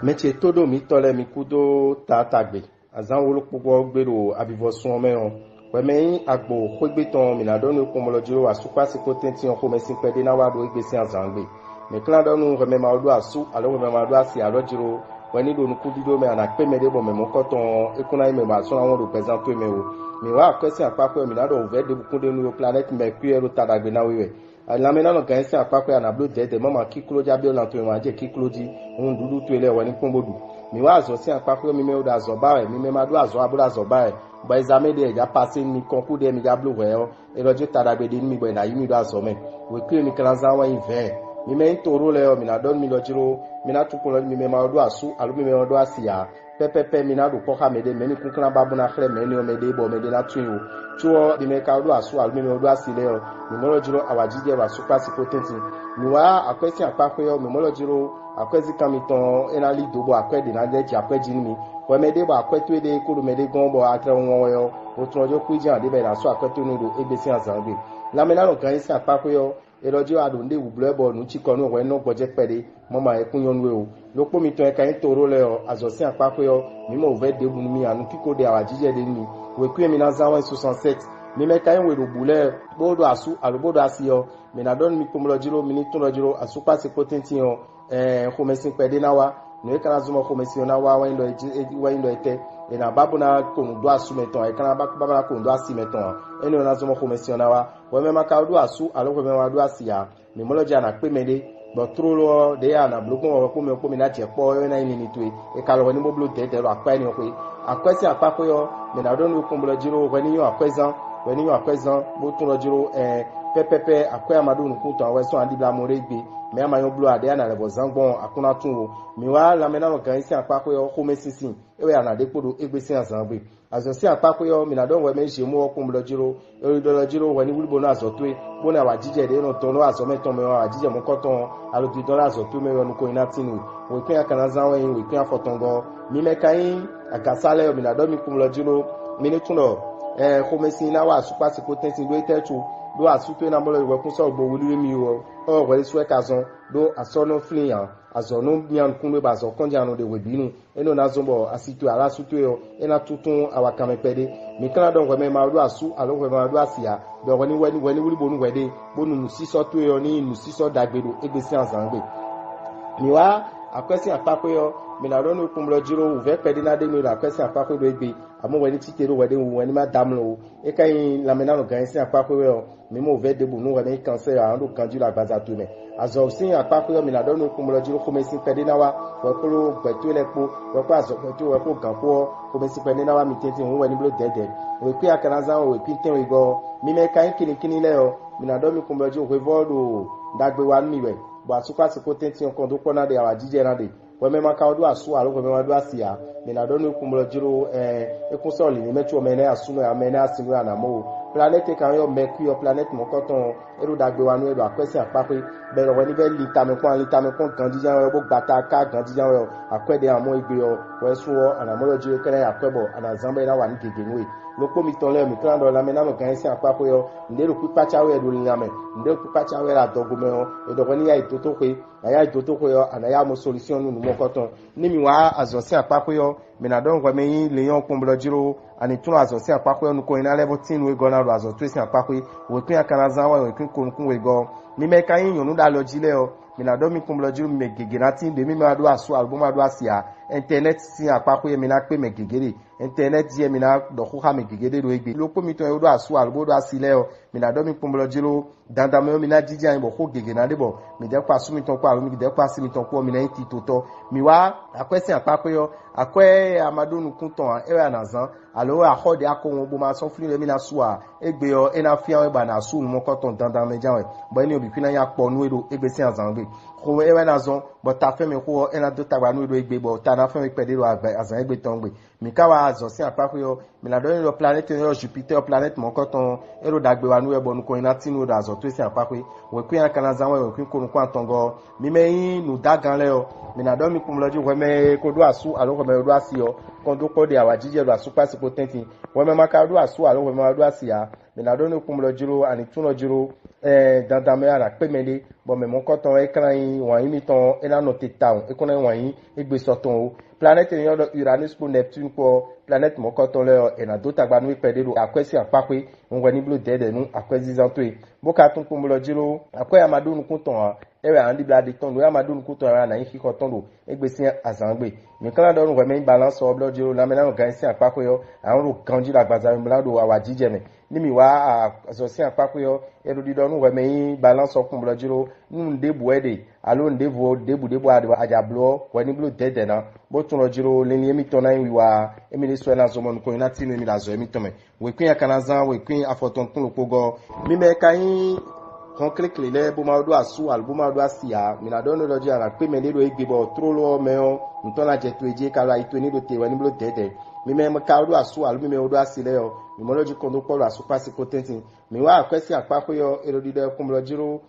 Meche todo mi tole mi kudo tatagbe. Azan wolo pogo gbero abivosun omeron. Wemeyin agbo khogbeton mi na donu komolojiro asupa sikotenti on komesin pede na wado igbesi azangbe. Me klan donu reme ma odo asu alo reme ma odo asi alojiro weni do nukudido me ana pe mede bo me mokoton ekuna ime ma so awon do present me o. Mi wa kwesi apapọ mi na do ve de bukunde nu planet Mercury ro tadagbe na wewe. Alamena no ganse apapọ na blo dede mama kiklo jabio na to ma je kiklo ji un dudu to ele weni pombodu. Mi wa azo si apapọ mi me odo azo ba mi me ma do azo abura azo ba ba examen de ja passer ni concours de mi ja blo we o e lojo tadagbe de mi bo na yimi do azo me. We kle mi kranza wa inve. Mi me ntoro le o mi na don mi lojiro mi na tukun mi me ma odo asu alu mi me odo asia pepepe mi na do poka mede meni kunkran babu na khle meni o mede bo mede na tun o tuo di me ka odo asu alu mi me odo asile o mi mo lojiro awajije wa super potenti mi wa akwesi apako yo mi mo lojiro akwesi kamiton enali dobo akwede na deji akweji ni we mede bo akwetu ede kuru mede gombo atre won yo o tun ojo kuji ande be na so akwetu no do egbesi azangbe lamena no kan isi apako yo erojo adunde wublo bo nu chikonu we no goje pede mama ekun yonwe o lopo mi to e kan toro le o azosin apako yo mi mo ve de bunu mi anu kiko de awajije de ni we ku mi na zawan 67 mi me kan we do bule bodo asu alobodo asiyo mi na don mi komolojiro mi ni tunojiro asupa se potenti yo ko mesin pede na wa no e kan azuma ko mesin na wa wa indo ete e na babu na ko ndo asu meton e kan babu na ko ndo asi meton e no na azuma ko mesin na wa we me maka do asu alo ko me ma do asiya mi moloja na pe mede but trolo de ya na bloko wo ko mi na je po yo na ni ni to e ka lo ni mo blo de ro apa ni ko akwesi apako yo mi na don ko mbolojiro we ni yo akwezan mo tun lojiro pepepe akwe amadu nku to aweso andi bla mo regbe me ama yo blo ade na lebo zangbon akuna tun o mi wa la mena no kan isi apako yo ko mesisin ewe ana de podo egbesi azangbe azosi apako yo mi na don we menje mo ko mbolojiro eridolojiro we ni wulbo na azotwe bo na wajije de no to no azo meton me wajije mo koton alobi don azotwe me yo nuko inatinu we kin akana zanwe we kin afotongo mi me kan agasale yo mi na don mi kumlojiro mi ni tuno ko mesin wa super potenti do itetu do asuto na molo iwe kun so gbo wuli mi o we so ka zon do asono flian azono bian kun ba zo konja anu de we binu eno na zombo asitu ala suto yo ena tutun awakame pede mi kana don we me ma do asu alo we ma do asia do we ni wuli bonu we de bonu nu siso to yo ni nu siso dagbedo egbesi azangbe mi wa akwesi apako yo mi na ro no kumlojiro uve pede na de mi ra akwesi apako do egbe amo we ni tikero we de wo ni ma damlo e kan la mena no gansi apako yo mi mo ve de bu no we ni cancer ando kanju la baza to me azo sin apako yo mi na ro no kumlojiro ko mesin pede na wa we ko gbetu le po we ko azo gbetu we ko gan ko mesin pede na wa mi tete wo we ni blo dede we ku akana zan we pinten we go mi me kan kini le yo mi na ro mi kumlojiro we vodo dagbe wa mi we bo asuka se ko tete on do ko na de awajije na de we me maka odo asu alo we me ma do asia mi na donu kumulojiro ekusoli ni metu me na asu no me na asu na mo planet kan yo Mercury planet mo koton eru dagbe wa nu eru akwesi apape be ro ni be lita me kon kan dijan we bo gbata ka kan dijan we akwede amo igbe yo we suwo anamolojiro kere akwebo anazambe na wa ni gege nwe lopo mi ton le mi kan do la me na mo kan si apape yo ndero pipacha we do ni ame ndero pipacha we la dogume o edo ni ya itoto pe aya itoto ko yo anaya mo solution nu mo koton ni mi wa azosi apape yo mi na don gwa me yin leyon kumblojiro ani tun azosi apape yo nu ko ina level 10 we go na ro azo twesi apape we pin akana zan wa we pin kun we go mi me kan yin yonu da lo jile o mi na don mi kumblojiro me gege na tin de mi ma do asu album ado asia internet si apape mi na pe me gegere internet je mi na do ko ha me gegere ro egbe lopo mi to e do asu album do asile o mi na don mi kumblojiro dandame mi na jiji an bo ko gege na de bo mi de pa su mi ton pa mi de pa si mi ton po mi na ti toto mi wa akwesi apape yo akwe amadonu kunton e wa nazan alo akode akon bo ma so fun le mi na suwa egbe yo e na fi an ba na su mo koton dandame janwe bo ni obi pina ya po nu edo egbe si azangbe ko e wa nazan bo ta fe mi ko e na do tagba nu edo egbe bo ta na fe mi pede ro azan egbe tongbe mi ka wa azan si apape yo mi na do ni lo planet yo Jupiter planet mo koton ero dagbe wa nu e bo nu ko ina tinu do azan twesi apape we ku ya kana zanwe we ku ko kwa tongo mi me yin nu dagan le o mi na do mi kumloji we me ko do asu alo ko me do asiyo kon do ko de awajije do asu pasi potenti we me maka do asu alo we me do asiya mina do no kumlo jiro ani tuno jiro dandan me ara pe mele bo me mon koton ekran wan mi ton ena no tetaun e kono wan egbe soton o planète ni yodo Uranus ko Neptune ko planète mon koton le ena do tagba no pede do akwesi apakwe ngwa ni blo dede nu akwesi zanto e bo ka tun kumlo jiro akwe amadu nu kunton ewe andi blade ton do amadu nu kunton ara na yin fikon ton do egbe sin azangbe mi kala do nu we me balance o blo jiro na me na gan sin apakwe yo awon ro kanji la gbaza mi blado awajije me nimi wa azosi apakwe erodido nu weme balance okun blojiro nu ndebu ede alo debu ajablo weni blo dede na bo tun lojiro leni emi tona wiwa emi le so na zo mon ko ina tinu emi la zo emi tome we kwin akanazan we kwin afotontun lopogo mime kayin kon klikle le bo ma do asu al bo ma do asia mi na do no loji ara pe me le do egbebo trolo meo ntona je to eje kala ito ni do te weni blo dede mi me ka do asu al mi me do asile yo mi mo loji kondo polo asu pasi potentin mi wa akwesi apako yo erodido kumlojiro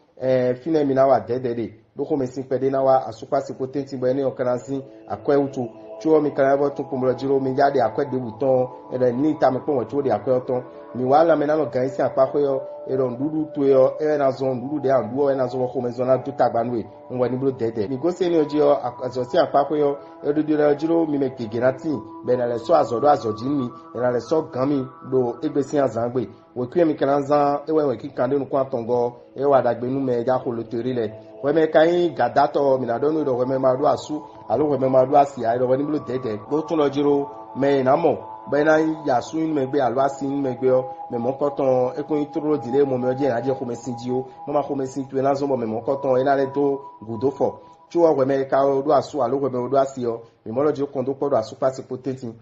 fine mi na wa dede do ko me sin pede na wa asu pasi potentin bo eni okanasi akwe utu chuo mi kan ebo tun kumlojiro mi jade akwe de buton ere ni ta mi pon wo chuo de akwe oton mi wa la me na no gan sin apako yo ero ndudu to yo na zo ndudu de anduo na zo ko me zo na duta gbanwe nwa ni blo dede mi go se ni oji yo azosi apako yo erodido jiro mi me kegenati be na le so azodo azoji mi na le so gan mi do egbesin azangbe we kwi mi kan zan ewe we kikande nu kwa tongo e wa dagbe nu me ja ko lo tori le we me kan gadato mi na do nu do we me ma do asu alo we me ma do asi ai do we ni blo dede go tun lo jiro me na mo bena ya su in megbe alwa sin megbe o me mo koton ekun ituro dile mo me oje aje ko mesin ji o mo ma ko mesin tu na zo mo me mo koton ina le to gudo fo chuo we me ka do asu alo we me do asi o me mo loje kondo podo asu pasi potentin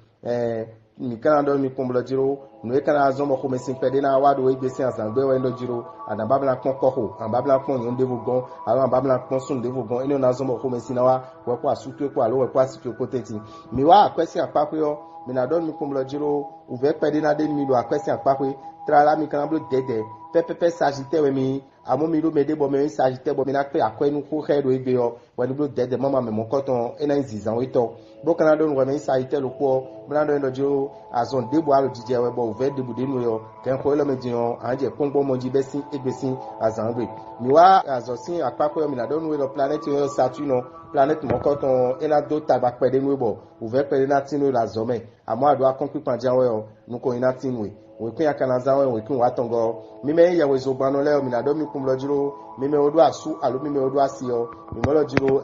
mi kana do mi kombo jiro no e kana zo mo ko mesin pede na wa do egbesi asangbe we ndo jiro ana babla pon koko an babla pon yon devo gon alo an babla pon sun devo gon eno na zo mo ko mesin na wa we ko asu tu ko alo we ko asu tu potentin mi wa akwesi apako yo mi na don mi kumlo jiro uve pede na de mi do akwesi apakwe trala mi kan blo dede pepepe sagite we mi amo mi do mede bo me sagite bo mi na pe akwe nu ko hedo ebe yo we ni blo dede mama me mo koton ena nzizan we to bo kan don we me sagite lo ko mi na don jiro azon debo alo jije we bo uve debu de nu yo ken ko lo me jiyan anje pongbo mo ji besin egbesin azangbe mi wa azosin apakwe mi na don we lo planet yo Saturn planète mo koton ena do tagba pede nu bo uve pede na tinu la zome amo ado akon pipan jawe o nuko ina tinwe we kun yakanaza we kun watongo mime ya we zo gbanu le o mi na do mi kun lo jiro mime odo asu alo mime odo asio mi mo lo jiro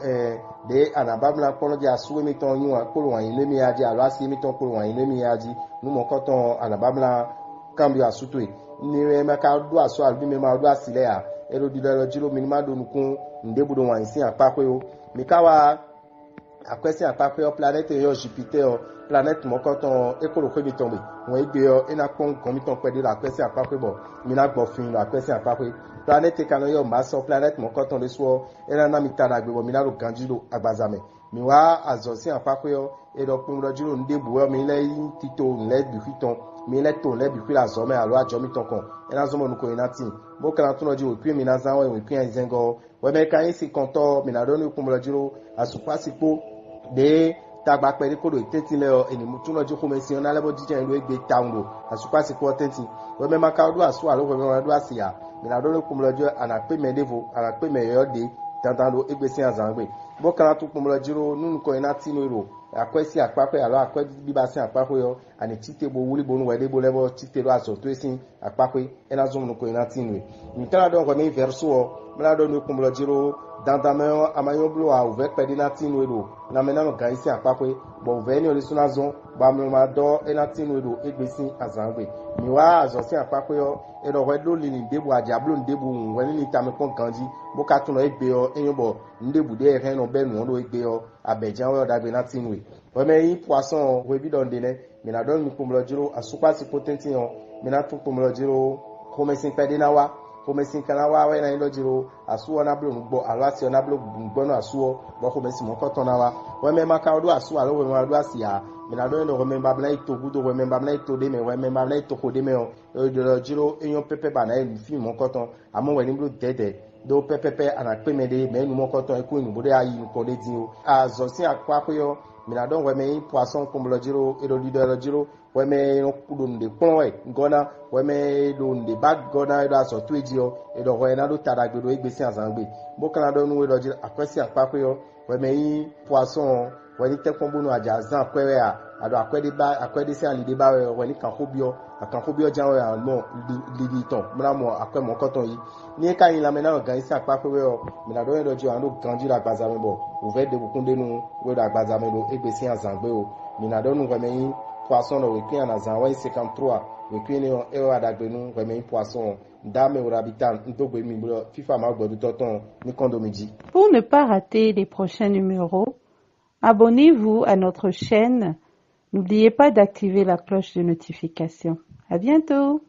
de anabamla kono ja asu mi ton yun akoro wan ile mi aji alo asi mi ton koro wan ile mi aji nu mo koton anabamla cambio asu to ni me ka do asu alo mime ma odo asile ya ero di lo jiro mi ma do nukun ndebudo wan sin apakwe o mi kawa akwesi apakwe o planète yo Jupiter o planète mo koton ekoro kwe mi tombe won egbe yo ina pon kon mi ton pede la akwesi apakwe bo mi na gbo fin la akwesi apakwe planète kan yo Mars o planète mo koton le so ina na mi tada gbe bo mi na ro ganjilo agbazame mi wa azosi apakwe o edo pon lo jiro ndebu o mi le tito le bi fiton mi le to le bi fi la zome alo ajo mi ton kon ina zo mo nuko ina tin bo kan tun lo jiro pi mi na zan we pi en zengo we me kan si konto mi na do ni kun lo jiro asupasipo de tagba pere kodo itetile o eni mutuno jo komesi ona lebo dije nlo egbe taungo asupasi ko tenti we me maka do asu alo we me do asia mi na do ni kun lo jo ana pe me devo ana pe me yo de tantan lo egbe sin azangbe bo kan tun kun lo jiro nunu ko ina tinu ro akwesi apape alo akwe biba sin apape yo ani tite bo wuli bonu we de bo lebo tite lo aso to sin apape ena zo nunu ko ina tinu mi kan do ko me verso o mi na do ni kun lo jiro dandameo amayo blo a uve pedi na tinu edo na mena no gaisi apapwe bo uve ni olisuna zon ba mo ma do ena tinu edo egbesin azangbe mi wa azosi apapwe yo edo we do lini debu ajablo ndebu nwe ni tami kon ganji bo ka tun lo egbe yo eyan bo ndebu de eren no be nu lo egbe yo abejan we dagbe na tinu e we me yi poisson we bi don de ne mi na don mi kumlo jiro asupa si potenti yo mi na tun kumlo jiro komesin pedi na wa komesin kana wa we na ilo jiro asu ona blo ngbo alasi ona blo ngbo no asu bo komesin mo koton na wa we me maka odo asu alo we ma do asia mi na do no we me babla ito gudo we me babla ito de me we me babla ito ko de me o do jiro eyan pepe ba na e fi mo koton amo we ni blo dede do pepepe ana pe me de me nu mo koton e ku ni bo de ayi ko de din o azosin akwakoyo minadon weme poisson comme le giro et le leader le giro weme no kudon de pon gona weme don de bag gona e da so tuedio e do wena do tadagbe do egbesi azangbe bo kana do nu e do giro akwesi apako yo weme poisson wani tekon no aja zan kwere a ado akwede se alide ba wani kan hobio jan we mo lidi ton mra mo akwe mo koton yi ni ka yin la mena gan isi apako we o minado e do giro ando ganji la gbaza me bo ouve de bukunde nu we da gbaza me do egbesi azangbe o minado nu weme poisson no wekwi na zanwa 53 wekwi ni e adagbe nu weme poisson dame ou habitant ndogbe mi bro FIFA ma gbodu toton ni kondomiji. Pour ne pas rater les prochains numéros, abonnez-vous à notre chaîne. N'oubliez pas d'activer la cloche de notification. À bientôt!